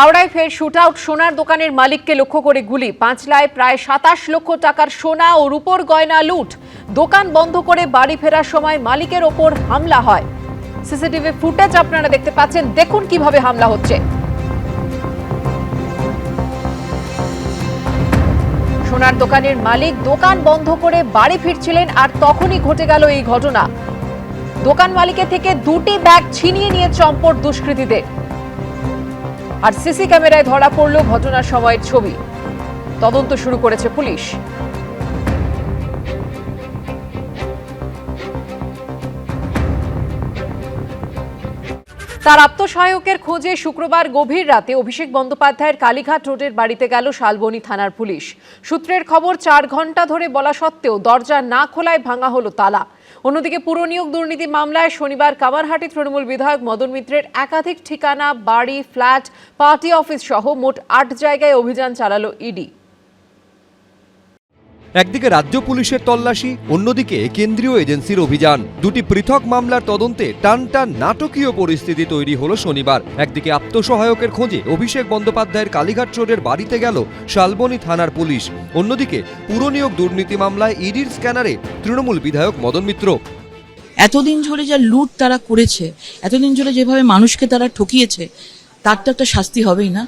হাওড়ায় ফের shoot out, সোনার দোকানের মালিককে লক্ষ্য করে গুলি, পাঁচলায় প্রায় 27 লক্ষ টাকার সোনা ও রূপোর গয়না লুট। দোকান বন্ধ করে বাড়ি ফেরার সময় মালিকের ওপর হামলা হয়। সিসিটিভি ফুটেজ আপনারা দেখতে পাচ্ছেন, দেখুন কিভাবে হামলা হচ্ছে। সোনার দোকানের মালিক দোকান বন্ধ করে বাড়ি ফিরছিলেন আর তখনই ঘটে গেল এই ঘটনা। দোকান মালিকের থেকে দুটি ব্যাগ ছিনিয়ে নিয়ে চম্পট দুষ্কৃতীদের। আর সিসি ক্যামেরায় ধরা পড়ল ঘটনার সময়ের ছবি। তদন্ত শুরু করেছে পুলিশ। তার আত্মসহায়কের খোঁজে শুক্রবার গভীর রাতে অভিষেক বন্দ্যোপাধ্যায়ের কালীঘাট রোডের বাড়িতে গেল শালবনী থানার পুলিশ। সূত্রের খবর, 4 ঘন্টা ধরে বলা সত্ত্বেও দরজা না খোলায় ভাঙা হলো তালা। অন্যদিকে পুরনিয়োগ দুর্নীতি মামলায় শনিবার কামারহাটি তৃণমূল বিধায়ক মদন মিত্রের একাধিক ঠিকানা, বাড়ি, ফ্ল্যাট, পার্টি অফিস সহ মোট 8 জায়গায় অভিযান চালালো ইডি। একদিকে রাজ্য পুলিশের তল্লাশি, অন্যদিকে কেন্দ্রীয় এজেন্সির অভিযান। দুটি পৃথক মামলার তদন্তে টানটান নাটকীয় পরিস্থিতি তৈরি হলো শনিবার। একদিকে আত্মসহায়কের খোঁজে অভিষেক বন্দ্যোপাধ্যায়ের কালীঘাট রোডের বাড়িতে গেল শালবনী থানার পুলিশ। অন্যদিকে পুরনিয়োগ দুর্নীতি মামলায় ইডির স্ক্যানারে তৃণমূল বিধায়ক মদন মিত্র। এতদিন ধরে যা লুট তারা করেছে, এতদিন ধরে যেভাবে মানুষকে তারা ঠকিয়েছে, তার তো একটা শাস্তি হবেই না।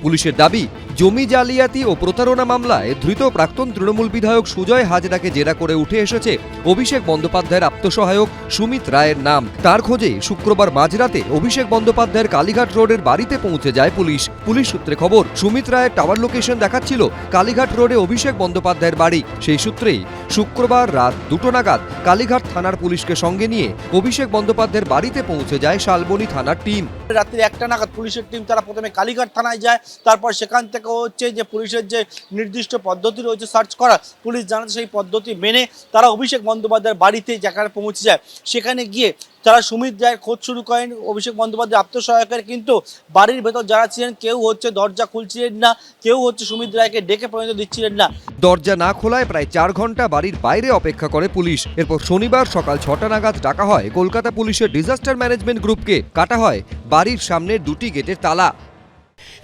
পুলিশের দাবি, জমি জালিয়াতি ও প্রতারণা মামলায় ধৃত প্রাক্তন তৃণমূল বিধায়ক সুজয় হাজরাকে জেরা করে উঠে এসেছে অভিষেক বন্দ্যোপাধ্যায়ের আত্মসহায়ক সুমিত রায়ের নাম। তার খোঁজে শুক্রবার মাঝরাতে অভিষেক বন্দ্যোপাধ্যায়ের কালীঘাট রোডের বাড়িতে পৌঁছে যায় পুলিশ। পুলিশ সূত্রে খবর, সুমিত রায়ের টাওয়ার লোকেশন দেখাচ্ছিল কালীঘাট রোডে অভিষেক বন্দ্যোপাধ্যায়ের বাড়ি। সেই সূত্রেই শুক্রবার রাত 2টো নাগাদ কালীঘাট থানার পুলিশকে সঙ্গে নিয়ে অভিষেক বন্দ্যোপাধ্যায়ের বাড়িতে পৌঁছে যায় শালবনী থানার টিম। রাত্রি 1টা নাগাদ পুলিশের টিম তারা প্রথমে কালীঘাট থানায় যায়, তারপর সেখান থেকে হচ্ছে যে পুলিশের যে নির্দিষ্ট পদ্ধতি রয়েছে সার্চ করা, পুলিশ জানাতে সেই পদ্ধতি মেনে তারা অভিষেক বন্দ্যোপাধ্যায়ের বাড়িতে যেখানে পৌঁছে যায়, সেখানে গিয়ে তারা সুমিত রায়ের খোঁজ শুরু করেন। অভিষেক বন্দ্যোপাধ্যায় আত্মসহায়কের কিন্তু বাড়ির ভেতর যারা ছিলেন কেউ হচ্ছে দরজা খুলছিলেন না, কেউ হচ্ছে সুমিত রায়কে ডেকে পর্যন্ত দিচ্ছিলেন না। দরজা না খোলায় প্রায় 4 ঘন্টা বাড়ির বাইরে অপেক্ষা করে পুলিশ। এরপর শনিবার সকাল 6টা নাগাদ ডাকা হয় কলকাতা পুলিশের ডিজাস্টার ম্যানেজমেন্ট গ্রুপকে। কাটা হয় বাড়ির সামনের 2টি গেটের তালা।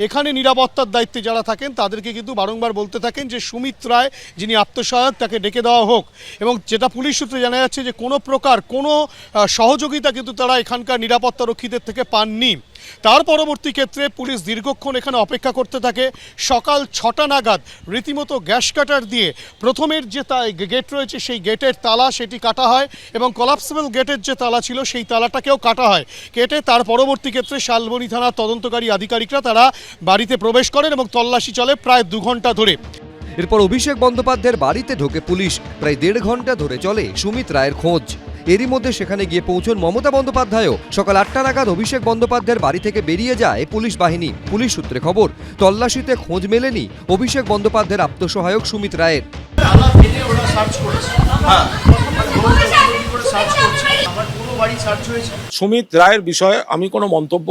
এখানে নিরাপত্তার দায়িত্বে যারা থাকেন তাদেরকে কিন্তু বারংবার বলতে থাকেন যে সুমিত রায় যিনি আত্মসহায়ক তাকে ডেকে দেওয়া হোক, এবং যেটা পুলিশ সূত্রে জানা যাচ্ছে যে কোনো প্রকার কোনো সহযোগিতা কিন্তু তারা এখানকার নিরাপত্তা রক্ষীদের থেকে পাননি। তার পরবর্তী ক্ষেত্রে পুলিশ দীর্ঘক্ষণ এখানে অপেক্ষা করতে থাকে। সকাল 6টা নাগাদ রীতিমতো গ্যাস কাটার দিয়ে প্রথমের যে গেট রয়েছে সেই গেটের তালা সেটি কাটা হয়, এবং কলাপসেবল গেটের যে তালা ছিল সেই তালাটাকেও কাটা হয়। কেটে তার পরবর্তী ক্ষেত্রে শালবনী থানার তদন্তকারী আধিকারিকরা তারা বাড়িতে প্রবেশ করেন এবং তল্লাশি চলে প্রায় 2 ঘন্টা ধরে। এরপর অভিষেক বন্দ্যোপাধ্যায়ের বাড়িতে ঢোকে পুলিশ। প্রায় 1.5 ঘন্টা ধরে চলে সুমিত রায়ের খোঁজ। এরই মধ্যে সেখানে গিয়ে পৌঁছন মমতা বন্দ্যোপাধ্যায়ও। সকাল 8টা নাগাদ অভিষেক বন্দ্যোপাধ্যায়ের বাড়ি থেকে বেরিয়ে যায় পুলিশ বাহিনী। পুলিশ সূত্রে খবর, তল্লাশিতে খোঁজ মেলেনি অভিষেক বন্দ্যোপাধ্যায়ের আত্মসহায়ক সুমিত রায়ের। সুমিত রায়ের বিষয়ে আমি কোনো মন্তব্য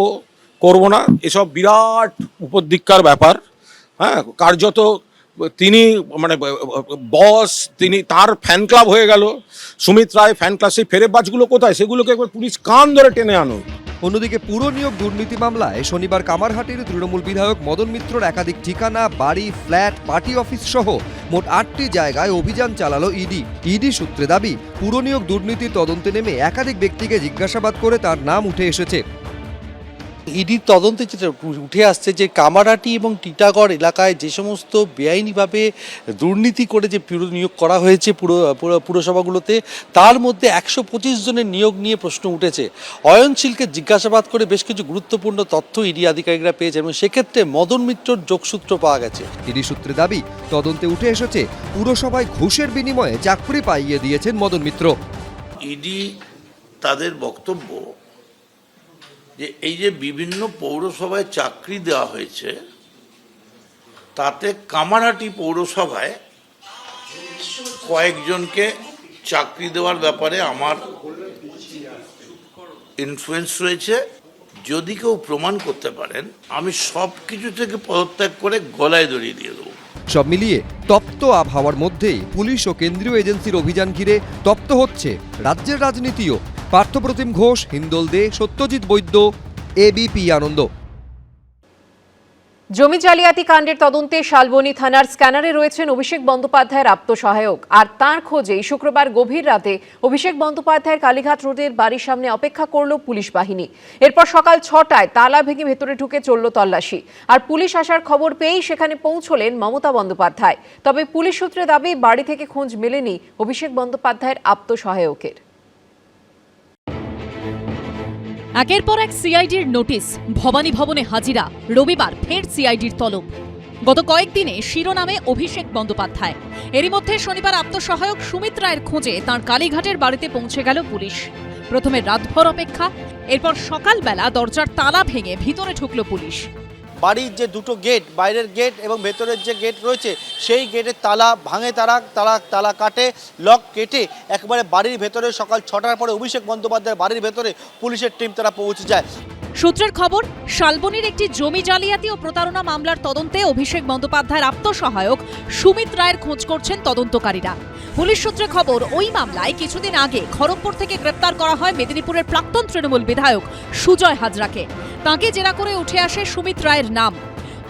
করব না। এসব বিরাট উপদিক্কার ব্যাপার। হ্যাঁ, কার্যত তিনি মানে বস, তিনি তার ফ্যান ক্লাব হয়ে গেল। সুমিত রায় ফ্যান ক্লাব, সেই ফেরেবাজগুলো কোথায়, সেগুলোকে একবার পুলিশ কান ধরে টেনে আনো। অন্যদিকে পুরনিয়োগ দুর্নীতি মামলায় শনিবার কামারহাটির তৃণমূল বিধায়ক মদন মিত্রর একাধিক ঠিকানা, বাড়ি, ফ্ল্যাট, পার্টি অফিস সহ মোট 8টি জায়গায় অভিযান চালালো ইডি। ইডি সূত্রে দাবি, পুরনিয়োগ দুর্নীতির তদন্তে নেমে একাধিক ব্যক্তিকে জিজ্ঞাসাবাদ করে তার নাম উঠে এসেছে। ইডির তদন্তে যেটা উঠে আসছে যে কামারহাটি এবং টিটাগড় এলাকায় যে সমস্ত বেআইনিভাবে দুর্নীতি করে যে নিয়োগ করা হয়েছে পুরসভাগুলোতে, তার মধ্যে 125 জনের নিয়োগ নিয়ে প্রশ্ন উঠেছে। অয়নশীলকে জিজ্ঞাসাবাদ করে বেশ কিছু গুরুত্বপূর্ণ তথ্য ইডি আধিকারিকরা পেয়েছে এবং সেক্ষেত্রে মদন মিত্রর যোগসূত্র পাওয়া গেছে। ইডি সূত্রে দাবি, তদন্তে উঠে এসেছে পুরসভায় ঘুষের বিনিময়ে চাকরি পাইয়ে দিয়েছেন মদন মিত্র। ইডি তাদের বক্তব্য যে এই যে বিভিন্ন পৌরসভায় চাকরি দেওয়া হয়েছে, তাতে কামারহাটি পৌরসভায় কয়েকজনকে চাকরি দেওয়ার ব্যাপারে আমার ইনফ্লুয়েন্স রয়েছে। যদি কেউ প্রমাণ করতে পারেন, আমি সব কিছু থেকে পদত্যাগ করে গলায় দড়িয়ে দিয়ে দেবো। সব মিলিয়ে তপ্ত আবহাওয়ার মধ্যেই পুলিশ ও কেন্দ্রীয় এজেন্সির অভিযান ঘিরে তপ্ত হচ্ছে রাজ্যের রাজনীতিও। পার্থপ্রতিম ঘোষ, হিন্দোল দে, সত্যজিৎ বৈদ্য, এবিপি আনন্দ। জমি জালিয়াতি কাণ্ডের তদন্তে শালবনী থানার স্ক্যানারে রয়েছেন অভিষেক বন্দ্যোপাধ্যায়ের আত্মসহায়ক। আর তাঁর খোঁজেই শুক্রবার গভীর রাতে অভিষেক বন্দ্যোপাধ্যায়ের কালীঘাট রোডের বাড়ির সামনে অপেক্ষা করল পুলিশ বাহিনী। এরপর সকাল 6টায় তালা ভেঙে ভেতরে ঢুকে চলল তল্লাশি। আর পুলিশ আসার খবর পেয়েই সেখানে পৌঁছলেন মমতা বন্দ্যোপাধ্যায়। তবে পুলিশ সূত্রে দাবি বাড়ি থেকে খোঁজ মেলেনি অভিষেক বন্দ্যোপাধ্যায়ের আত্মসহায়কের। একের পর এক সিআইডির নোটিশ, ভবানী ভবনে হাজিরা, রবিবার ফের সিআইডির তলব। গত কয়েকদিনে শিরোনামে অভিষেক বন্দ্যোপাধ্যায়। এরই মধ্যে শনিবার আত্মসহায়ক সুমিত রায়ের খোঁজে তাঁর কালীঘাটের বাড়িতে পৌঁছে গেল পুলিশ। প্রথমে রাতভর অপেক্ষা, এরপর সকালবেলা দরজার তালা ভেঙে ভিতরে ঢুকল পুলিশ। বাড়ির যে দুটো গেট, বাইরের গেট এবং ভেতরের যে গেট রয়েছে, সেই গেটের তালা ভাঙে, তালা কাটে, লক কেটে একেবারে বাড়ির ভেতরে সকাল 6টার পরে অভিষেক বন্দ্যোপাধ্যায়ের বাড়ির ভেতরে পুলিশের টিম তারা পৌঁছে যায়। সূত্রের খবর, শালবনীর একটি জমি জালিয়াতি ও প্রতারণা মামলার তদন্তে অভিষেক বন্দ্যোপাধ্যায়ের আত্মসহায়ক সুমিত রায়ের খোঁজ করছেন তদন্তকারীরা। পুলিশ সূত্রে খবর, ওই মামলায় কিছুদিন আগে খড়গপুর থেকে গ্রেপ্তার করা হয় মেদিনীপুরের প্রাক্তন তৃণমূল বিধায়ক সুজয় হাজরাকে। তাঁকে জেরা করে উঠে আসে সুমিত রায়ের নাম।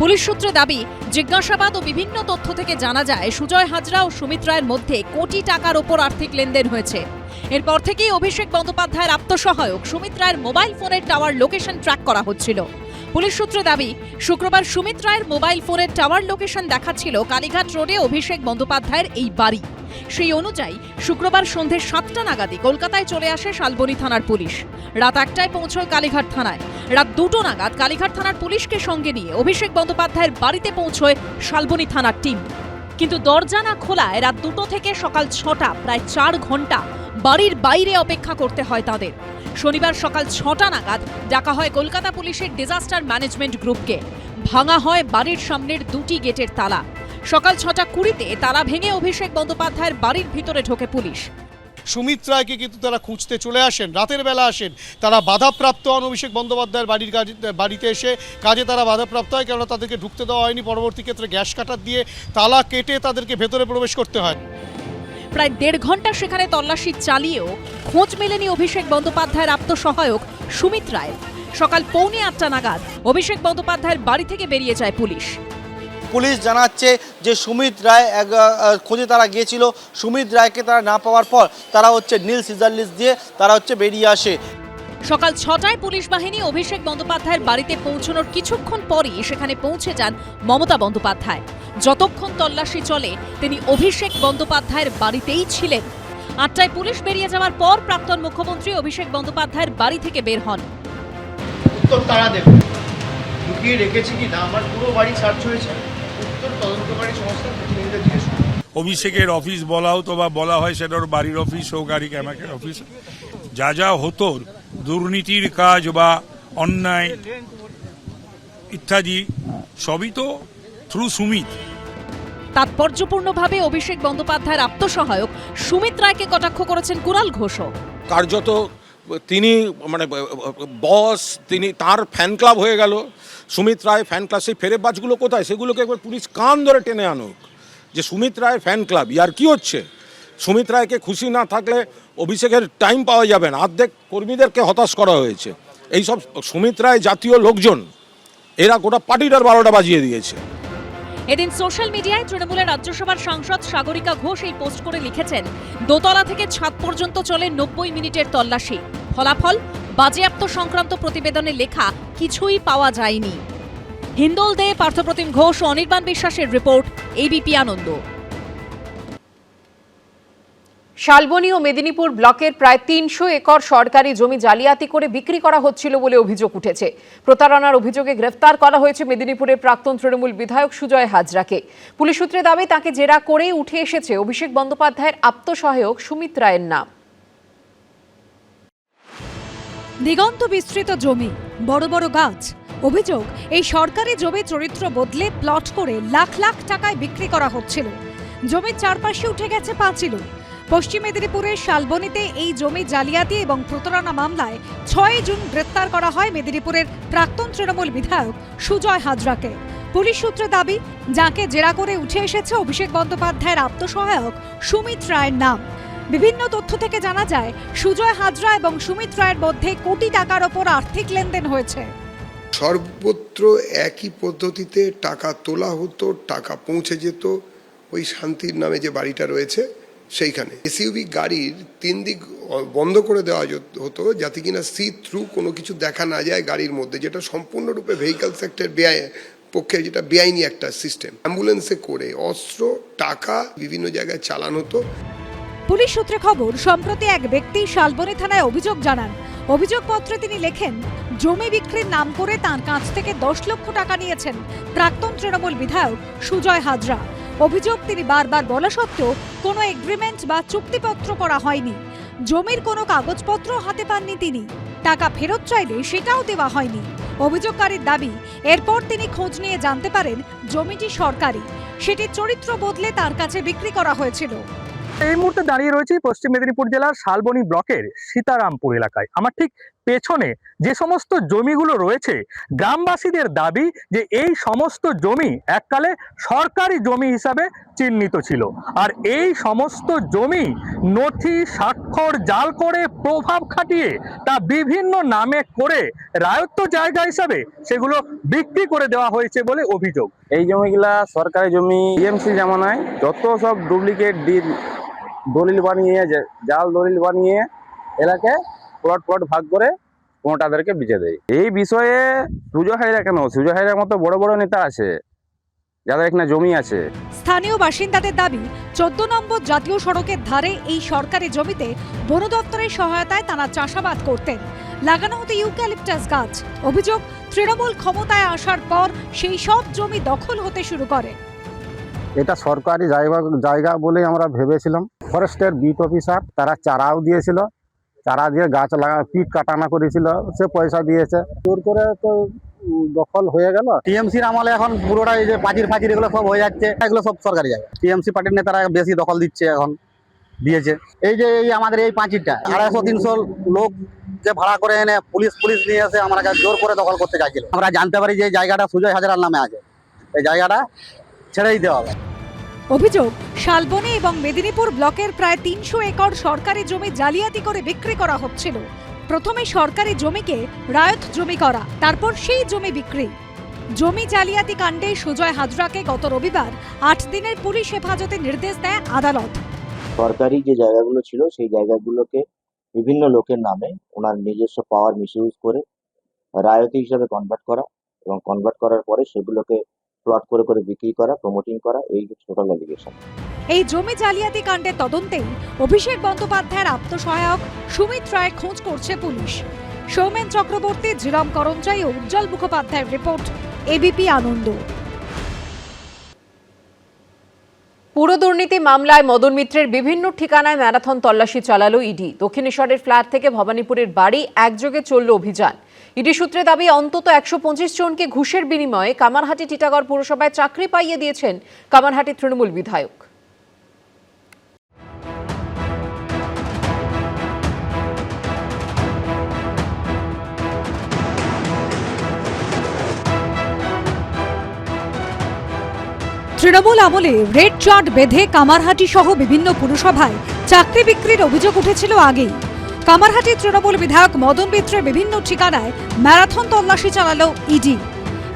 পুলিশ সূত্রে দাবি, জিজ্ঞাসাবাদ ও বিভিন্ন তথ্য থেকে জানা যায় সুজয় হাজরা ও সুমিত রায়ের মধ্যে কোটি টাকার ওপর আর্থিক লেনদেন হয়েছে। এরপর থেকেই অভিষেক বন্দ্যোপাধ্যায়ের আত্মসহায়ক সুমিত রায়ের মোবাইল ফোনের টাওয়ার লোকেশন ট্র্যাক করা হচ্ছিল। পুলিশ সূত্রে দাবি, শুক্রবার সুমিত রায়ের মোবাইল ফোনের টাওয়ার লোকেশন দেখাচ্ছিল কালীঘাট রোডে অভিষেক বন্দ্যোপাধ্যায়ের এই বাড়ি। সেই অনুযায়ী শুক্রবার সন্ধে 7টা নাগাদই কলকাতায় চলে আসে শালবনী থানার পুলিশ। রাত 1টায় পৌঁছয় কালীঘাট থানায়। রাত 2টো নাগাদ কালীঘাট থানার পুলিশকে সঙ্গে নিয়ে অভিষেক বন্দ্যোপাধ্যায়ের বাড়িতে পৌঁছয় শালবনী থানার টিম। কিন্তু দরজা না খোলায় রাত 2টো থেকে সকাল 6টা, প্রায় 4 ঘন্টা বাড়ির বাইরে অপেক্ষা করতে হয় তাদের। শনিবার সকাল 6টা নাগাদ ডাকা হয় কলকাতা পুলিশের ডিজাস্টার ম্যানেজমেন্ট গ্রুপকে। ভাঙা হয় বাড়ির সামনের 2টি গেটের তালা। সকাল 6:20-তে তালা ভেঙে অভিষেক বন্দ্যোপাধ্যায়ের বাড়ির ভিতরে ঢোকে পুলিশ। সুমিত রায়কে কিন্তু তারা খুঁজতে চলে আসেন, রাতের বেলা আসেন। তারা বাধাপ্রাপ্ত হন অভিষেক বন্দ্যোপাধ্যায়ের বাড়িতে এসে কাজে তারা বাধাপ্রাপ্ত হয়, কেননা তাদেরকে ঢুকতে দেওয়া হয়নি। পরবর্তী ক্ষেত্রে গ্যাস কাটার দিয়ে তালা কেটে তাদেরকে ভেতরে প্রবেশ করতে হয়। প্রায় 1.5 ঘন্টা সেখানে তল্লাশি চালিয়েও খোঁজ মেলেনি অভিষেক বন্দ্যোপাধ্যায়ের আত্মসহায়ক সুমিত রায়ের। সকাল 7:45 নাগাদ অভিষেক বন্দ্যোপাধ্যায়ের বাড়ি থেকে বেরিয়ে যায় পুলিশ। পুলিশ জানাচ্ছে যে সুমিত রায় খোঁজে তারা গিয়েছিল। সুমিত রায়কে তারা না পাওয়ার পর তারা নীল সিজার লিস্ট দিয়ে তারা বেরিয়ে আসে। সকাল 6টায় পুলিশ বাহিনী অভিষেক বন্দ্যোপাধ্যায়ের বাড়িতে পৌঁছানোর কিছুক্ষণ পরই সেখানে পৌঁছে যান মমতা বন্দ্যোপাধ্যায়। যতক্ষণ তল্লাশি চলে তিনি অভিষেক বন্দ্যোপাধ্যায়ের বাড়িতেই ছিলেন। 8টায় পুলিশ বেরিয়ে যাওয়ার পর প্রাক্তন মুখ্যমন্ত্রী অভিষেক বন্দ্যোপাধ্যায়ের বাড়ি থেকে বের হন। উত্তর তারা দেবেন, লুকিয়ে রেখেছি কি না, আমার পুরো বাড়ি সার্চ হয়েছে। উত্তর তদন্তকারী সংস্থার প্রতিনিধিদের জিজ্ঞেস করুন। অভিষেকের অফিস বলা হতো বা বলা হয়, সেটা ওর বাড়ির অফিস হোক আর ক্যামাকের অফিস, যা যা হতো দুর্নীতির কাজ বা অন্যায় ইত্যাদি সবই তো থ্রু সুমিত। তাৎপর্যপূর্ণভাবে অভিষেক বন্দ্যোপাধ্যায়ের আত্মসহায়ক সুমিত রায়কে কটাক্ষ করেছেন কুণাল ঘোষও। কার্যত তিনি বস, তিনি তার ফ্যান ক্লাব হয়ে গেল সুমিত রায় ফ্যান ক্লাব। সেই ফেরেবাজগুলো কোথায়, সেগুলোকে একবার পুলিশ কান ধরে টেনে আনুক যে সুমিত রায় ফ্যান ক্লাব। ইয়ার কি হচ্ছে? সুমিত রায়কে খুশি না থাকলে অভিষেকের টাইম পাওয়া যাবে না। অর্ধেক কর্মীদেরকে হতাশ করা হয়েছে। এইসব সুমিত রায় জাতীয় লোকজন, এরা গোটা পার্টিটার 12টা বাজিয়ে দিয়েছে। এদিন সোশ্যাল মিডিয়ায় তৃণমূলের রাজ্যসভার সাংসদ সাগরিকা ঘোষ এই পোস্ট করে লিখেছেন, দোতলা থেকে ছাদ পর্যন্ত চলে 90 মিনিটের তল্লাশি। ফলাফল, বাজেয়াপ্ত সংক্রান্ত প্রতিবেদনে লেখা কিছুই পাওয়া যায়নি। হিন্দোল দে, পার্থপ্রতিম ঘোষ ও অনির্বাণ বিশ্বাসের রিপোর্ট, এবিপি আনন্দ। শালবনী ও মেদিনীপুর ব্লকের প্রায় 300 একর সরকারি জমি জালিয়াতি করে বিক্রি করা হচ্ছিল বলে অভিযোগ উঠেছে। প্রতারণার অভিযোগে গ্রেফতার করা হয়েছে মেদিনীপুরের প্রাক্তন তৃণমূল বিধায়ক সুজয় হাজরাকে। পুলিশ সূত্রে দাবি, তাকে জেরা করেই উঠে এসেছে অভিষেক বন্দ্যোপাধ্যায়ের আত্মসহায়ক সুমিত রায়ের নাম। দিগন্ত বিস্তৃত জমি, বড় বড় গাছ। অভিযোগ, এই সরকারি জমি চরিত্র বদলে প্লট করে লাখ লাখ টাকায় বিক্রি করা হচ্ছিল। জমির চারপাশে উঠে গেছে পাঁচিল। পশ্চিম মেদিনীপুরের শালবনীতে এই জমি জালিয়াতি এবং প্রতারণা মামলায় 6 জুন গ্রেপ্তার করা হয় মেদিনীপুরের প্রাক্তন তৃণমূল বিধায়ক সুজয় হাজরাকে। পুলিশ সূত্রে দাবি, যাকে জেরা করে উঠে এসেছে অভিষেক বন্দ্যোপাধ্যায়ের আত্মসহায়ক সুমিত রায়ের নাম। বিভিন্ন তথ্য থেকে জানা যায়, সুজয় হাজরা এবং সুমিত রায়ের মধ্যে কোটি টাকার ওপর আর্থিক লেনদেন হয়েছে। সর্বত্র একই পদ্ধতিতে টাকা তোলা হতো, টাকা পৌঁছে যেত ওই শান্তির নামে যে বাড়িটা রয়েছে সেইখানে। এসইউভি গাড়ির 3 দিক বন্ধ করে দেওয়া হতো যাতে কিনা সি থ্রু কোনো কিছু দেখা না যায় গাড়ির মধ্যে, যেটা সম্পূর্ণরূপে ভেহিক্যাল সেক্টর পক্ষে যেটা বেআইনি একটা সিস্টেম। অ্যাম্বুলেন্সে করে অস্ত্র, টাকা বিভিন্ন জায়গায় চালান হতো। পুলিশ সূত্রে খবর, সম্প্রতি এক ব্যক্তি শালবনী থানায় অভিযোগ জানান। অভিযোগপত্রে তিনি লেখেন, জমি বিক্রির নাম করে তাঁর কাছ থেকে 10 লক্ষ টাকা নিয়েছেন প্রাক্তন তৃণমূল বিধায়ক সুজয় হাজরা। অভিযোগ, তিনি বারবার বলা সত্ত্বেও কোনো এগ্রিমেন্ট বা চুক্তিপত্র করা হয়নি। জমির কোনো কাগজপত্র হাতে পাননি তিনি। টাকা ফেরত চাইলে সেটাও দেওয়া হয়নি। অভিযোগকারীর দাবি, এরপর তিনি খোঁজ নিয়ে জানতে পারেন জমিটি সরকারি, সেটির চরিত্র বদলে তার কাছে বিক্রি করা হয়েছিল। এই মুহূর্তে দাঁড়িয়ে রয়েছে পশ্চিম মেদিনীপুর জেলার শালবনী ব্লকের সীতারামপুর এলাকায়। আমার ঠিক পেছনে যে সমস্ত জমিগুলো রয়েছে, গ্রামবাসীদের দাবি যে এই সমস্ত জমি এককালে সরকারি জমি হিসাবে চিহ্নিত ছিল, আর এই সমস্ত জমি নথি স্বাক্ষর জাল করে প্রভাব খাটিয়ে তা বিভিন্ন নামে করে রায়ত্ব জায়গা হিসাবে সেগুলো বিক্রি করে দেওয়া হয়েছে বলে অভিযোগ। এই জমিগুলা সরকারি জমি, টিএমসি জামানায় যত সব ডুপ্লিকেট দলিল বানিয়ে, জাল দলিল বানিয়ে এলাকায় প্লট ভাগ করে কোনোটাদেরকে বেচে দেয়। এই বিষয়ে সুজয় হাজরা কেন, সুজয় হাজরার মতো বড় বড় নেতা আছে যাদের এখানে জমি আছে। স্থানীয় বাসিন্দাদের দাবি, 14 নম্বর জাতীয় সড়কের ধারে এই সরকারি জমিতে বন দপ্তরের সহায়তায় তারা চাষাবাদ করতেন। লাগানো হতো ইউক্যালিপটাস গাছ। অভিযোগ, তৃণমূল ক্ষমতায় আসার পর সেই সব জমি দখল হতে শুরু করে। এটা সরকারি জায়গা বলে আমরা ভেবেছিলাম। ফরেস্টের বিট অফিসার তারা চারাও দিয়েছিল, চারা দিয়ে গাছ পিট কাটানা করেছিল, সে পয়সা দিয়েছে। জোর করে তো দখল হয়ে গেল। টিএমসির আমলে এখন পুরোটা এই যে পাচির এগুলো সব হয়ে যাচ্ছে, এগুলো সব সরকারি জায়গা। টিএমসি পার্টির নেতারা বেশি দখল দিচ্ছে, এখন দিয়েছে। এই যে এই আমাদের এই পাঁচিরটা 250-300 লোক যে ভাড়া করে এনে পুলিশ নিয়ে এসে আমরা জোর করে দখল করতে চাইছিল। আমরা জানতে পারি যে এই জায়গাটা সুজয় হাজরার নামে আছে, এই জায়গাটা ছেড়ে দিতে হবে। অভিযোগ, শালবনী এবং মেদিনীপুর ব্লকের প্রায় 300 একর সরকারি জমি জালিয়াতি করে বিক্রি করা হচ্ছিল। প্রথমে সরকারি জমিকে রায়ত জমি করা, তারপর সেই জমি বিক্রি। জমি জালিয়াতি কাণ্ডে সুজয় হাজরাকে গত রবিবার 8 দিনের পুলিশ হেফাজতে নির্দেশ দেয় আদালত। সরকারি যে জায়গাগুলো ছিল সেই জায়গাগুলোকে বিভিন্ন লোকের নামে ওনার নিজস্ব পাওয়ার মিসইউজ করে রায়তি হিসাবে কনভার্ট করা, এবং কনভার্ট করার পরে সেগুলোকে প্লট করে বিক্রি করা, প্রমোটিং করা, এই টোটাল অ্যালিগেশন। এই জমি জালিয়াতি কাণ্ডের তদন্তেই অভিষেক বন্দ্যোপাধ্যায়ের আত্মসহায়ক সুমিত রায় খোঁজ করছে পুলিশ। সৌমেন চক্রবর্তী, জিরাম করঞ্জাই ও উজ্জ্বল মুখোপাধ্যায়ের রিপোর্ট, এবিপি আনন্দ। পুর দুর্নীতি মামলায় মদন মিত্রের বিভিন্ন ঠিকানায় ম্যারাথন তল্লাশি চালালো ইডি। দক্ষিণেশ্বরের ফ্ল্যাট থেকে ভবানীপুরের বাড়ি একযোগে চলল অভিযান। ইডি সূত্রে দাবি, অন্তত 125 জনকে ঘুষের বিনিময়ে কামারহাটি টিটাগড় পুরসভায় চাকরি পাইয়ে দিয়েছেন কামারহাটি তৃণমূল বিধায়ক। তৃণমূল আমলে রেড চার্ট বেঁধে কামারহাটি সহ বিভিন্ন পুরসভায় চাকরি বিক্রির অভিযোগ উঠেছিল আগেই। কামারহাটি তৃণমূল বিধায়ক মদন মিত্রের বিভিন্ন ঠিকানায় ম্যারাথন তল্লাশি চালালো ইডি।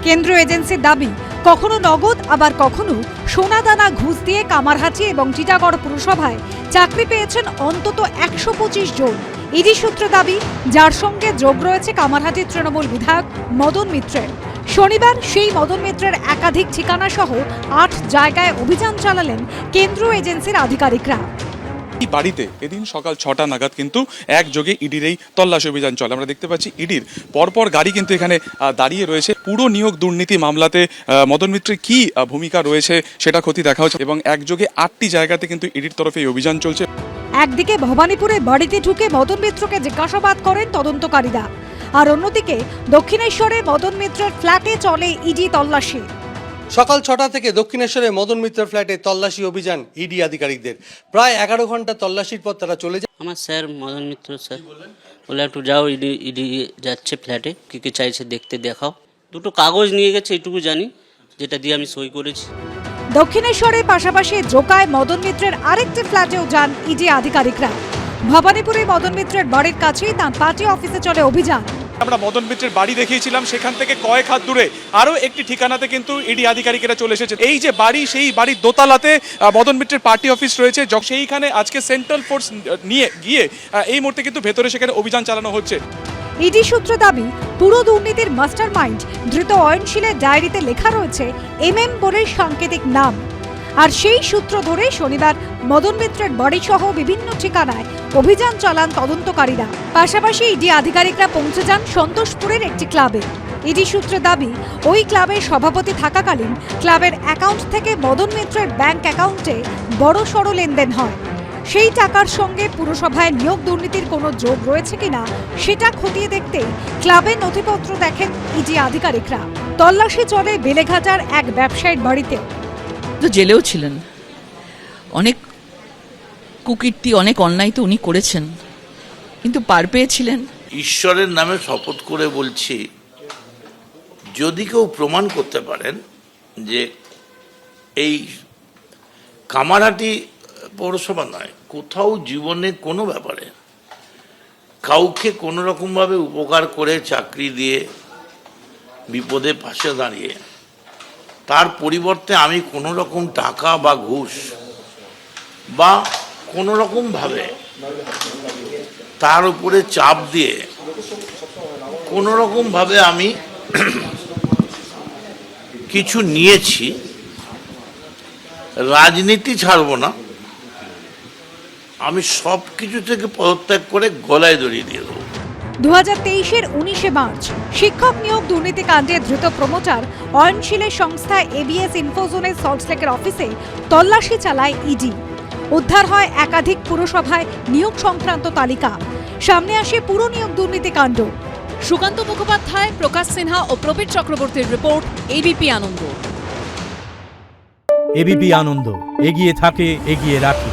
কেন্দ্রীয় এজেন্সির দাবি, কখনো নগদ আবার কখনো সোনাদানা ঘুষ দিয়ে কামারহাটি এবং টিটাগড় পুরসভায় চাকরি পেয়েছেন অন্তত 125 জন। ইডি সূত্রে দাবি, যার সঙ্গে যোগ রয়েছে কামারহাটির তৃণমূল বিধায়ক মদন মিত্রের। শনিবার সেই মদন মিত্রের একাধিক ঠিকানা সহ 8 জায়গায় অভিযান চালালেন কেন্দ্রীয় এজেন্সির আধিকারিকরা। এই বাড়িতে এদিন সকাল 6টা নাগাদ কিন্তু একযোগে ইডির এই তল্লাশি অভিযান চলে। আমরা দেখতে পাচ্ছি ইডির পরপর গাড়ি কিন্তু এখানে দাঁড়িয়ে রয়েছে। পুরো নিয়োগ দুর্নীতি মামলাতে মদন মিত্রের কি ভূমিকা রয়েছে সেটা খতিয়ে দেখা হচ্ছে, এবং একযোগে 8টি জায়গাতে কিন্তু ইডির তরফে এই অভিযান চলছে। একদিকে ভবানীপুরের বাড়িতে ঢুকে মদন মিত্রকে জিজ্ঞাসাবাদ করেন তদন্তকারীরা, আর অন্যদিকে দক্ষিণেশ্বরে মদন মিত্রের ফ্ল্যাটে চলে ইডি তল্লাশি। সকাল 6টা থেকে দক্ষিণেশ্বরে মদন মিত্রের ফ্ল্যাটে তল্লাশি অভিযান ইডি আধিকারিকদের। প্রায় 11 ঘন্টা তল্লাশির পর তারা চলে যায়। আমার স্যার মদন মিত্র স্যার বলে, একটু যাও, ইডি যাচ্ছে ফ্ল্যাটে, কী কী চাইছে দেখতে দেখাও। দুটো কাগজ নিয়ে গেছে, এইটুকু জানি, যেটা দিয়ে আমি সই করেছি। দক্ষিণেশ্বরের পাশাপাশি জোকায় মদন মিত্রের আরেকটি ফ্ল্যাটেও যান ইডি আধিকারিকরা। ভবানীপুরে মদন মিত্রের বাড়ির কাছেই তাঁর পার্টি অফিসে চলে অভিযান। আমরা মদন মিত্রের বাড়ি দেখিয়েছিলাম, সেখান থেকে কয়েক হাত দূরে আরও একটি ঠিকানাতে কিন্তু ইডি আধিকারিকেরা চলে এসেছে। এই যে বাড়ি, সেই বাড়ির দোতলাতে মদন মিত্রের পার্টি অফিস রয়েছে, সেইখানে আজকে সেন্ট্রাল ফোর্স নিয়ে গিয়ে এই মুহূর্তে কিন্তু ভেতরে সেখানে অভিযান চালানো হচ্ছে। ইডি সূত্র দাবি পুরো দুর্নীতির মাস্টার মাইন্ড ধৃত অয়নশীলের ডায়েরিতে লেখা রয়েছে MM বলে সাংকেতিক নাম। আর সেই সূত্র ধরে শনিবার মদন মিত্রের বাড়িসহ বিভিন্ন ঠিকানায় অভিযান চালান তদন্তকারীরা। পাশাপাশি ইডি আধিকারিকরা পৌঁছে যান সন্তোষপুরের একটি ক্লাবে। ইডি সূত্রে দাবি ওই ক্লাবের সভাপতি থাকাকালীন ক্লাবের অ্যাকাউন্ট থেকে মদন মিত্রের ব্যাংক অ্যাকাউন্টে বড়সড় লেনদেন হয়। সেই টাকার সঙ্গে পুরসভায় নিয়োগ দুর্নীতির কোনো যোগ রয়েছে কিনা সেটা খতিয়ে দেখতে ক্লাবের নথিপত্র দেখেন ইডি আধিকারিকরা। তল্লাশি চলে বেলেঘাটার এক ব্যবসায়ীর বাড়িতে। তো জেলেও ছিলেন, অনেক কুকীর্তি, অনেক অন্যায় তো উনি করেছেন, কিন্তু পার পেয়েছিলেন। ঈশ্বরের নামে শপথ করে বলছি, যদি কেউ প্রমাণ করতে পারেন যে এই কামারহাটি পৌরসভা নয়, কোথাও জীবনে কোনো ব্যাপারে কাউকে কোনো রকমভাবে উপকার করে চাকরি দিয়ে বিপদে পাশে দাঁড়িয়ে তার পরিবর্তে আমি কোনো রকম টাকা বা ঘুষ বা কোনো রকমভাবে তার উপরে চাপ দিয়ে কোনো রকমভাবে আমি কিছু নিয়েছি, রাজনীতি ছাড়বো না, আমি সব কিছু থেকে পদত্যাগ করে গলায় দড়ি দিয়ে দেবো। 2023-এর 19শে মার্চ শিক্ষক নিয়োগ দুর্নীতি কাণ্ডে ধৃত প্রমোটার অয়নশীলের সংস্থা ABS ইনফোজোনের সল্টলেকের অফিসে তল্লাশি চালায় ইডি। উদ্ধার হয় একাধিক পুরসভায় নিয়োগ সংক্রান্ত তালিকা। সামনে আসে পুরো নিয়োগ দুর্নীতি কাণ্ড। সুকান্ত মুখোপাধ্যায়, প্রকাশ সিনহা ও প্রবীর চক্রবর্তীর রিপোর্ট, ABP আনন্দ। ABP আনন্দ, এগিয়ে থাকে, এগিয়ে রাখে।